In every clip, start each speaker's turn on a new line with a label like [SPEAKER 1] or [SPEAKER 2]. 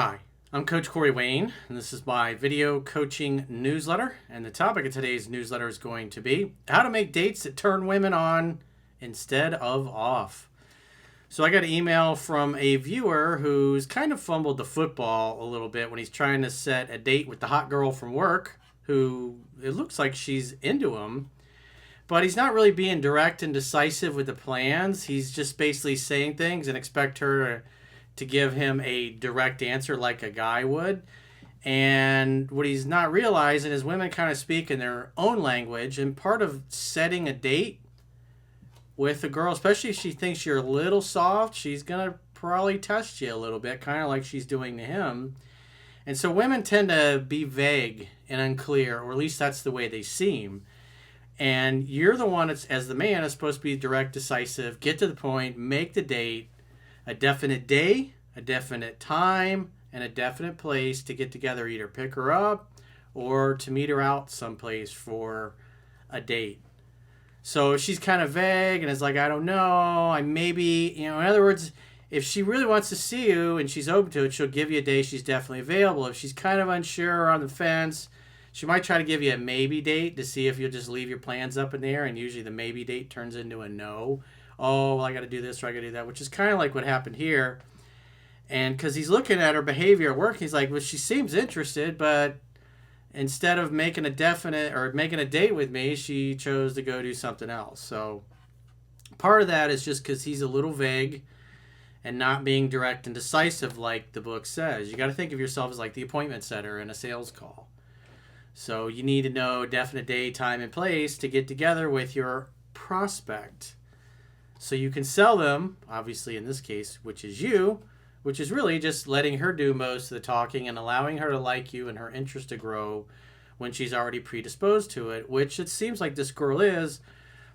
[SPEAKER 1] Hi, I'm Coach Corey Wayne, and this is my video coaching newsletter. And the topic of today's newsletter is going to be how to make dates that turn women on instead of off. So I got an email from a viewer who's kind of fumbled the football a little bit when he's trying to set a date with the hot girl from work who it looks like she's into him. But he's not really being direct and decisive with the plans. He's just basically saying things and expect her to give him a direct answer like a guy would. And what he's not realizing is women kind of speak in their own language. And part of setting a date with a girl, especially if she thinks you're a little soft, she's going to probably test you a little bit, kind of like she's doing to him. And so women tend to be vague and unclear, or at least that's the way they seem. And you're the one that's, as the man, is supposed to be direct, decisive, get to the point, make the date, a definite day, a definite time, and a definite place to get together, either pick her up or to meet her out someplace for a date. So she's kind of vague and is like, I don't know, I maybe, in other words, if she really wants to see you and she's open to it, she'll give you a day she's definitely available. If she's kind of unsure or on the fence, she might try to give you a maybe date to see if you'll just leave your plans up in the air, and usually the maybe date turns into a no. Oh, well, I got to do this or I got to do that, which is kind of like what happened here. And because he's looking at her behavior at work, he's like, well, she seems interested, but instead of making a definite or making a date with me, she chose to go do something else. So part of that is just because he's a little vague and not being direct and decisive like the book says. You got to think of yourself as like the appointment setter in a sales call. So you need to know definite day, time, and place to get together with your prospect. So you can sell them, obviously in this case, which is you, which is really just letting her do most of the talking and allowing her to like you and her interest to grow when she's already predisposed to it, which it seems like this girl is.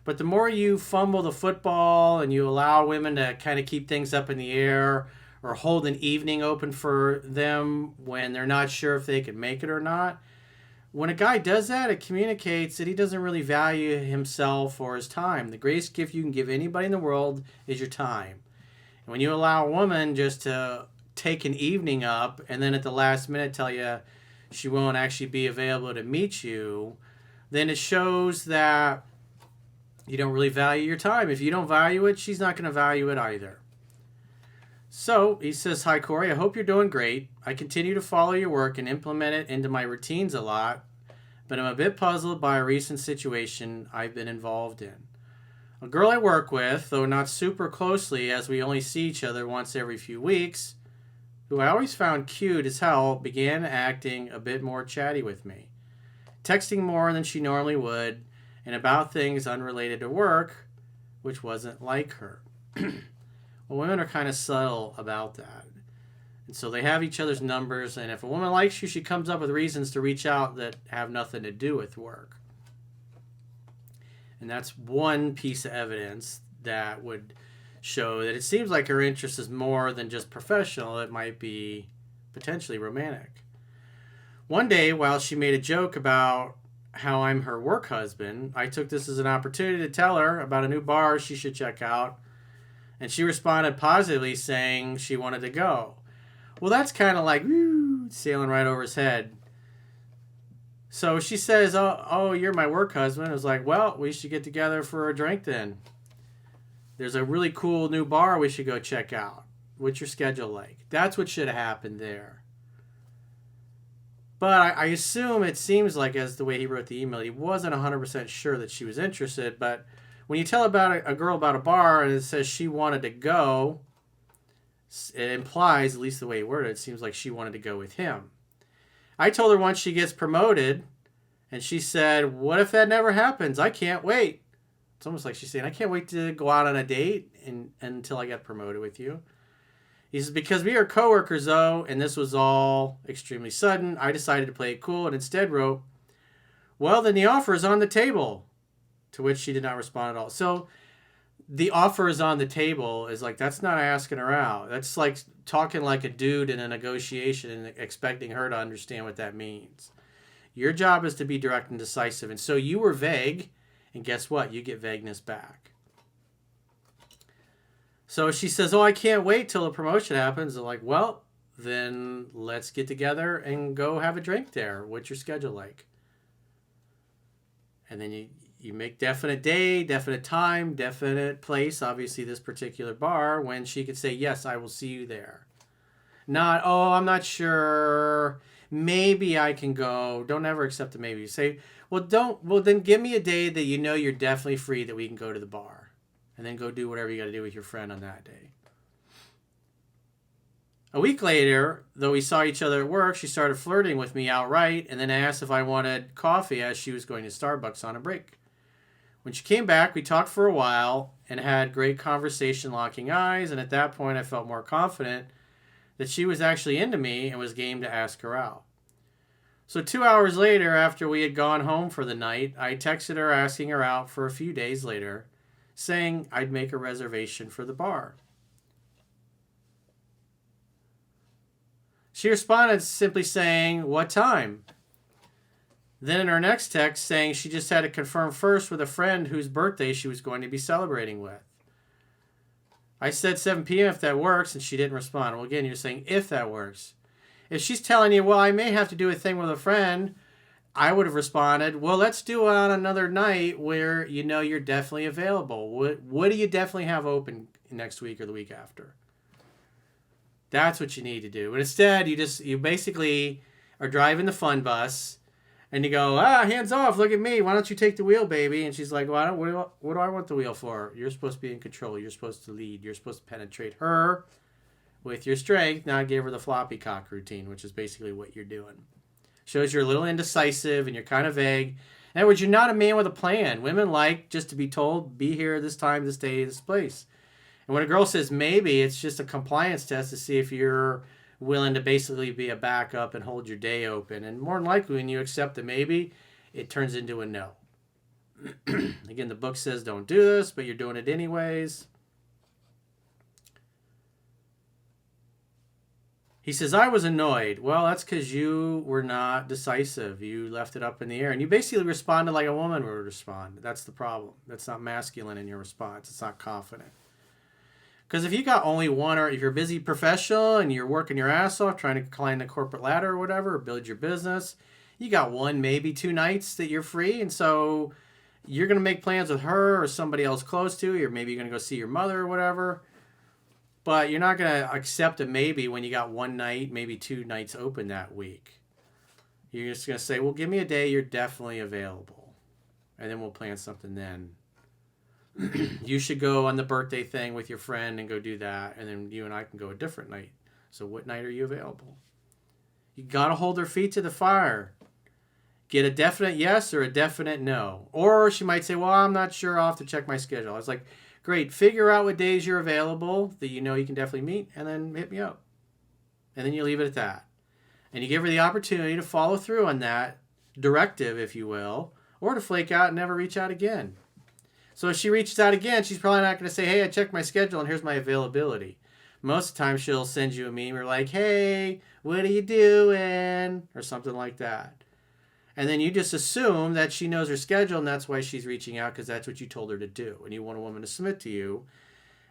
[SPEAKER 1] But the more you fumble the football and you allow women to kind of keep things up in the air or hold an evening open for them when they're not sure if they can make it or not, when a guy does that, it communicates that he doesn't really value himself or his time. The greatest gift you can give anybody in the world is your time. And when you allow a woman just to take an evening up and then at the last minute tell you she won't actually be available to meet you, then it shows that you don't really value your time. If you don't value it, she's not going to value it either. So he says, hi, Corey, I hope you're doing great. I continue to follow your work and implement it into my routines a lot, but I'm a bit puzzled by a recent situation I've been involved in. A girl I work with, though not super closely as we only see each other once every few weeks, who I always found cute as hell, began acting a bit more chatty with me, texting more than she normally would, and about things unrelated to work, which wasn't like her. Well, women are kind of subtle about that. And so they have each other's numbers, and if a woman likes you, she comes up with reasons to reach out that have nothing to do with work. And that's one piece of evidence that would show that it seems like her interest is more than just professional. It might be potentially romantic. One day, while she made a joke about how I'm her work husband, I took this as an opportunity to tell her about a new bar she should check out. And she responded positively, saying she wanted to go. Well, that's kind of like, woo, sailing right over his head. So she says, oh, you're my work husband. I was like, well, we should get together for a drink then. There's a really cool new bar we should go check out. What's your schedule like? That's what should have happened there. But I assume it seems like, as the way he wrote the email, he wasn't 100% sure that she was interested, but when you tell about a girl about a bar and it says she wanted to go, it implies, at least the way he worded it, seems like she wanted to go with him. I told her once she gets promoted, and she said, what if that never happens? I can't wait. It's almost like she's saying, I can't wait to go out on a date until I get promoted with you. He says, because we are coworkers, though, and this was all extremely sudden, I decided to play it cool and instead wrote, well, then the offer is on the table. To which she did not respond at all. So the offer is on the table is like, that's not asking her out. That's like talking like a dude in a negotiation and expecting her to understand what that means. Your job is to be direct and decisive. And so you were vague, and guess what? You get vagueness back. So she says, oh, I can't wait till the promotion happens. They're like, well, then let's get together and go have a drink there. What's your schedule like? And then you make definite day, definite time, definite place, obviously this particular bar, when she could say, yes, I will see you there. Not, oh, I'm not sure. Maybe I can go. Don't ever accept a maybe. Say, well, then give me a day that you know you're definitely free that we can go to the bar. And then go do whatever you got to do with your friend on that day. A week later, though we saw each other at work, she started flirting with me outright and then asked if I wanted coffee as she was going to Starbucks on a break. When she came back, we talked for a while and had great conversation, locking eyes, and at that point I felt more confident that she was actually into me and was game to ask her out. So 2 hours later, after we had gone home for the night, I texted her asking her out for a few days later, saying I'd make a reservation for the bar. She responded simply saying, what time? Then in her next text saying she just had to confirm first with a friend whose birthday she was going to be celebrating with. I said 7 p.m. if that works, and she didn't respond. Well, again, you're saying if that works. If she's telling you, well, I may have to do a thing with a friend, I would have responded, well, let's do it on another night where you know you're definitely available. What do you definitely have open next week or the week after? That's what you need to do. But instead, you basically are driving the fun bus, and you go, hands off, look at me. Why don't you take the wheel, baby? And she's like, well, what do I want the wheel for? You're supposed to be in control. You're supposed to lead. You're supposed to penetrate her with your strength, not give her the floppy cock routine, which is basically what you're doing. Shows you're a little indecisive and you're kind of vague. In other words, you're not a man with a plan. Women like just to be told, be here this time, this day, this place. And when a girl says maybe, it's just a compliance test to see if you're willing to basically be a backup and hold your day open. And more than likely, when you accept the maybe, it turns into a no. Again, the book says don't do this, but you're doing it anyways. He says, I was annoyed. Well, that's because you were not decisive. You left it up in the air. And you basically responded like a woman would respond. That's the problem. That's not masculine in your response. It's not confident. Because if you got only one, or if you're a busy professional and you're working your ass off trying to climb the corporate ladder or whatever, or build your business, you got 1, maybe 2 nights that you're free. And so you're going to make plans with her or somebody else close to you, or maybe you're going to go see your mother or whatever. But you're not going to accept a maybe when you got 1 night, maybe 2 nights open that week. You're just going to say, well, give me a day you're definitely available. And then we'll plan something then. You should go on the birthday thing with your friend and go do that. And then you and I can go a different night. So what night are you available? You got to hold her feet to the fire. Get a definite yes or a definite no. Or she might say, well, I'm not sure. I'll have to check my schedule. I was like, great. Figure out what days you're available that you know you can definitely meet, and then hit me up. And then you leave it at that. And you give her the opportunity to follow through on that directive, if you will, or to flake out and never reach out again. So if she reaches out again, she's probably not going to say, hey, I checked my schedule and here's my availability. Most of the time she'll send you a meme or like, hey, what are you doing? Or something like that. And then you just assume that she knows her schedule and that's why she's reaching out, because that's what you told her to do. And you want a woman to submit to you.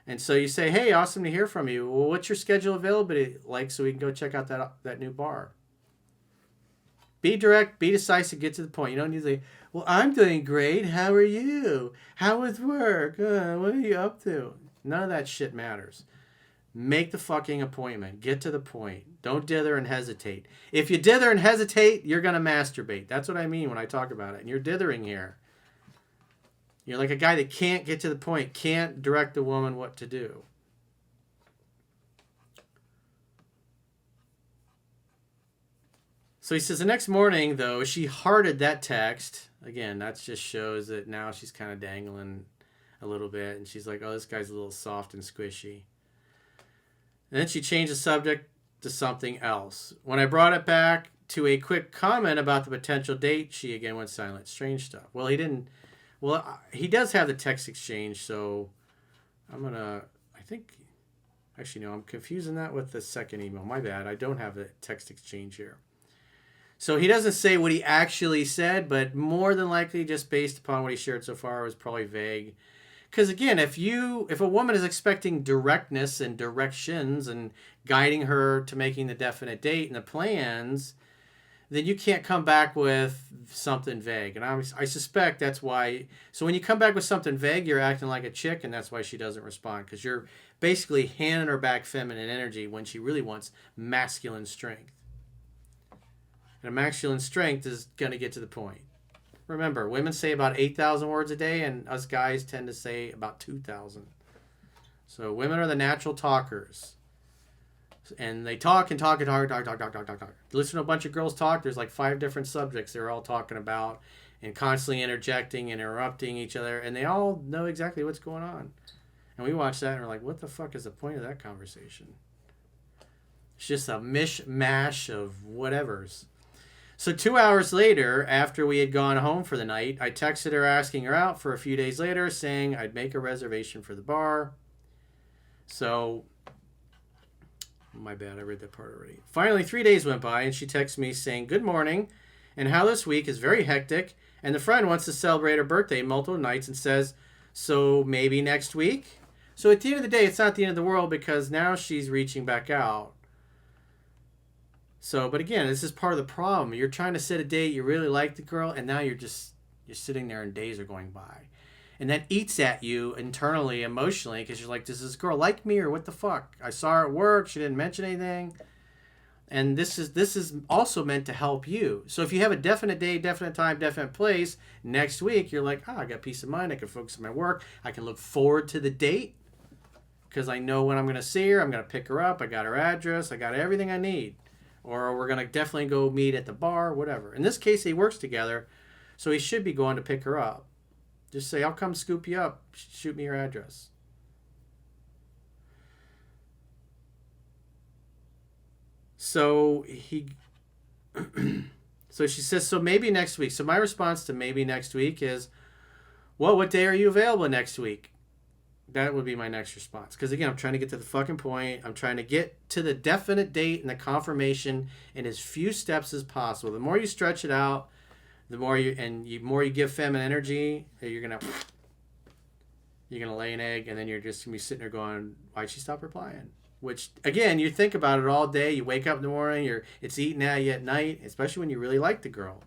[SPEAKER 1] And so you say, hey, awesome to hear from you. Well, what's your schedule availability like so we can go check out that new bar? Be direct, be decisive, get to the point. You don't need to say, well, I'm doing great. How are you? How was work? What are you up to? None of that shit matters. Make the fucking appointment. Get to the point. Don't dither and hesitate. If you dither and hesitate, you're going to masturbate. That's what I mean when I talk about it. And you're dithering here. You're like a guy that can't get to the point, can't direct a woman what to do. So he says the next morning, though, she hearted that text. Again, that just shows that now she's kind of dangling a little bit. And she's like, oh, this guy's a little soft and squishy. And then she changed the subject to something else. When I brought it back to a quick comment about the potential date, she again went silent. Strange stuff. Well, he didn't. Well, he does have the text exchange, so I'm going to, I think, actually, no, I'm confusing that with the second email. My bad. I don't have a text exchange here. So he doesn't say what he actually said, but more than likely, just based upon what he shared so far, it was probably vague. Because again, if a woman is expecting directness and directions and guiding her to making the definite date and the plans, then you can't come back with something vague. And I suspect that's why. So when you come back with something vague, you're acting like a chick, and that's why she doesn't respond. Because you're basically handing her back feminine energy when she really wants masculine strength. And a masculine strength is going to get to the point. Remember, women say about 8,000 words a day, and us guys tend to say about 2,000. So women are the natural talkers. And they talk and talk and talk and talk, talk, talk, talk, talk, talk. Listen to a bunch of girls talk. There's like 5 different subjects they're all talking about and constantly interjecting and interrupting each other. And they all know exactly what's going on. And we watch that and we're like, what the fuck is the point of that conversation? It's just a mishmash of whatevers. So 2 hours later, after we had gone home for the night, I texted her asking her out for a few days later, saying I'd make a reservation for the bar. So, my bad, I read that part already. Finally, 3 days went by, and she texted me saying, good morning, and how this week is very hectic, and the friend wants to celebrate her birthday multiple nights and says, so maybe next week? So at the end of the day, it's not the end of the world because now she's reaching back out. So, but again, this is part of the problem. You're trying to set a date, you really like the girl, and now you're sitting there and days are going by. And that eats at you internally, emotionally, because you're like, does this girl like me or what the fuck? I saw her at work, she didn't mention anything. And this is also meant to help you. So if you have a definite day, definite time, definite place, next week, you're like, I got peace of mind, I can focus on my work, I can look forward to the date, because I know when I'm going to see her, I'm going to pick her up, I got her address, I got everything I need. Or we're going to definitely go meet at the bar, whatever. In this case, he works together, so he should be going to pick her up. Just say, I'll come scoop you up. Shoot me your address. So so she says, so maybe next week. So my response to maybe next week is, well, what day are you available next week? That would be my next response. Because again, I'm trying to get to the fucking point. I'm trying to get to the definite date and the confirmation in as few steps as possible. The more you stretch it out, the more you give feminine energy, you're gonna lay an egg, and then you're just gonna be sitting there going, why'd she stop replying? Which again, you think about it all day. You wake up in the morning, it's eating at you at night, especially when you really like the girl.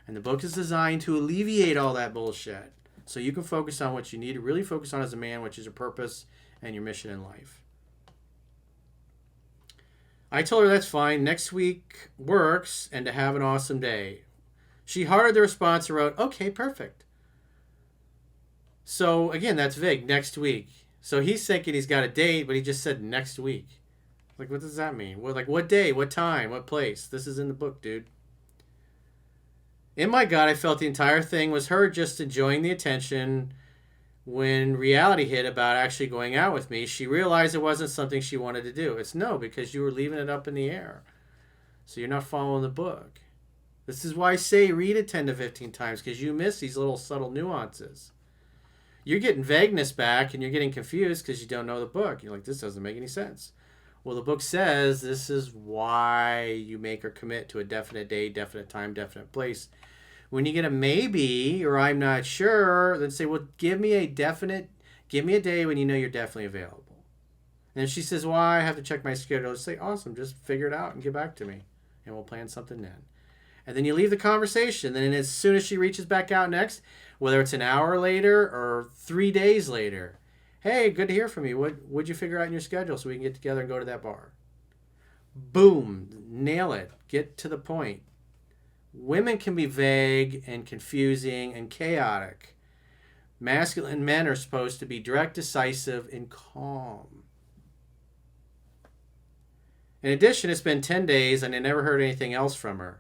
[SPEAKER 1] And the book is designed to alleviate all that bullshit. So you can focus on what you need to really focus on as a man, which is your purpose and your mission in life. I told her that's fine. Next week works and to have an awesome day. She hearted the response and wrote, okay, perfect. So again, that's vague. Next week. So he's thinking he's got a date, but he just said next week. Like, what does that mean? What day? What time? What place? This is in the book, dude. In my gut, I felt the entire thing was her just enjoying the attention. When reality hit about actually going out with me, she realized it wasn't something she wanted to do. It's no, because you were leaving it up in the air. So you're not following the book. This is why I say read it 10 to 15 times, because you miss these little subtle nuances. You're getting vagueness back, and you're getting confused because you don't know the book. You're like, this doesn't make any sense. Well, the book says this is why you make her commit to a definite day, definite time, definite place. When you get a maybe or I'm not sure, then say, well, give me a day when you know you're definitely available. And if she says, well, I have to check my schedule, say, awesome, just figure it out and get back to me, and we'll plan something then. And then you leave the conversation. Then as soon as she reaches back out next, whether it's an hour later or 3 days later, hey, good to hear from you. What'd you figure out in your schedule so we can get together and go to that bar? Boom. Nail it. Get to the point. Women can be vague and confusing and chaotic. Masculine men are supposed to be direct, decisive, and calm. In addition, it's been 10 days and I never heard anything else from her.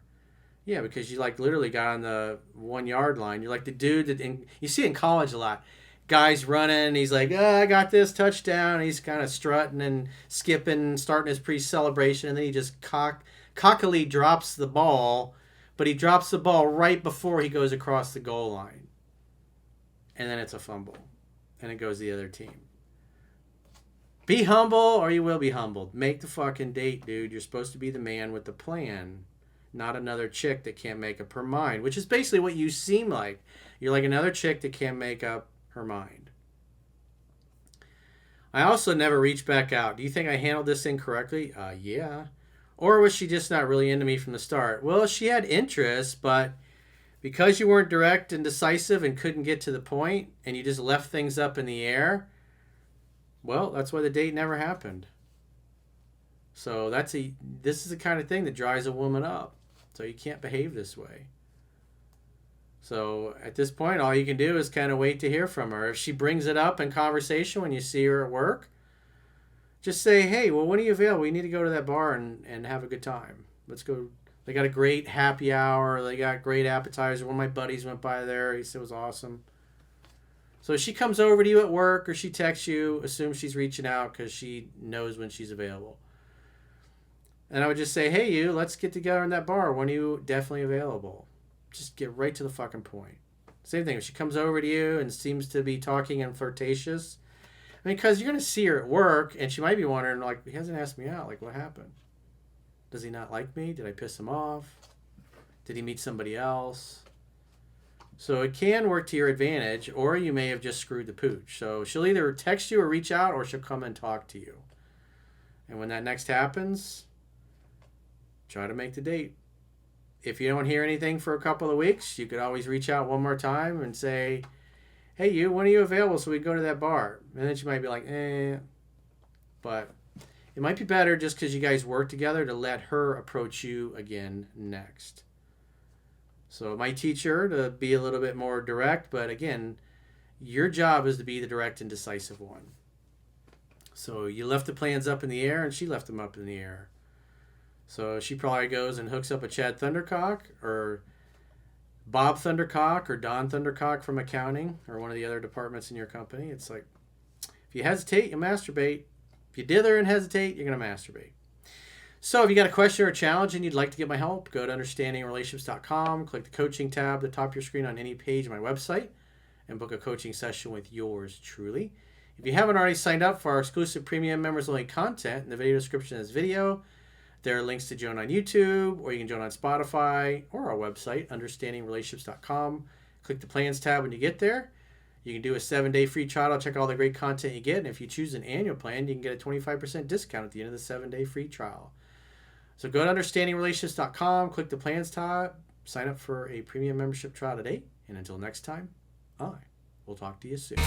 [SPEAKER 1] Yeah, because you literally got on the 1 yard line. You're like the dude that you see in college a lot. Guy's running, he's like, I got this touchdown. He's kind of strutting and skipping, starting his pre-celebration, and then he just cockily drops the ball, but he drops the ball right before he goes across the goal line. And then it's a fumble, and it goes to the other team. Be humble or you will be humbled. Make the fucking date, dude. You're supposed to be the man with the plan, not another chick that can't make up her mind, which is basically what you seem like. You're like another chick that can't make up her mind. I also never reached back out. Do you think I handled this incorrectly? Yeah. Or was she just not really into me from the start? Well, she had interest, but because you weren't direct and decisive and couldn't get to the point and you just left things up in the air, well, that's why the date never happened. So this is the kind of thing that dries a woman up. So you can't behave this way. So at this point, all you can do is kind of wait to hear from her. If she brings it up in conversation when you see her at work, just say, hey, well, when are you available? We need to go to that bar and have a good time. Let's go. They got a great happy hour. They got great appetizer. One of my buddies went by there. He said it was awesome. So if she comes over to you at work or she texts you, assume she's reaching out because she knows when she's available. And I would just say, hey, you, let's get together in that bar. When are you definitely available? Just get right to the fucking point. Same thing. If she comes over to you and seems to be talking and flirtatious, I mean, because you're going to see her at work and she might be wondering, like, he hasn't asked me out. Like, what happened? Does he not like me? Did I piss him off? Did he meet somebody else? So it can work to your advantage, or you may have just screwed the pooch. So she'll either text you or reach out, or she'll come and talk to you. And when that next happens, try to make the date. If you don't hear anything for a couple of weeks, you could always reach out one more time and say, hey, you, when are you available so we go to that bar? And then she might be like, eh. But it might be better just because you guys work together to let her approach you again next. So it might teach her to be a little bit more direct, but again, your job is to be the direct and decisive one. So you left the plans up in the air and she left them up in the air. So she probably goes and hooks up a Chad Thundercock or Bob Thundercock or Don Thundercock from accounting or one of the other departments in your company. It's like, if you hesitate, you masturbate. If you dither and hesitate, you're going to masturbate. So if you got a question or a challenge and you'd like to get my help, go to understandingrelationships.com, click the coaching tab at the top of your screen on any page of my website, and book a coaching session with yours truly. If you haven't already signed up for our exclusive premium members-only content, in the video description of this video, there are links to join on YouTube, or you can join on Spotify, or our website, understandingrelationships.com. Click the plans tab when you get there. You can do a 7-day free trial, check all the great content you get, and if you choose an annual plan, you can get a 25% discount at the end of the 7-day free trial. So go to understandingrelationships.com, click the plans tab, sign up for a premium membership trial today, and until next time, I will talk to you soon.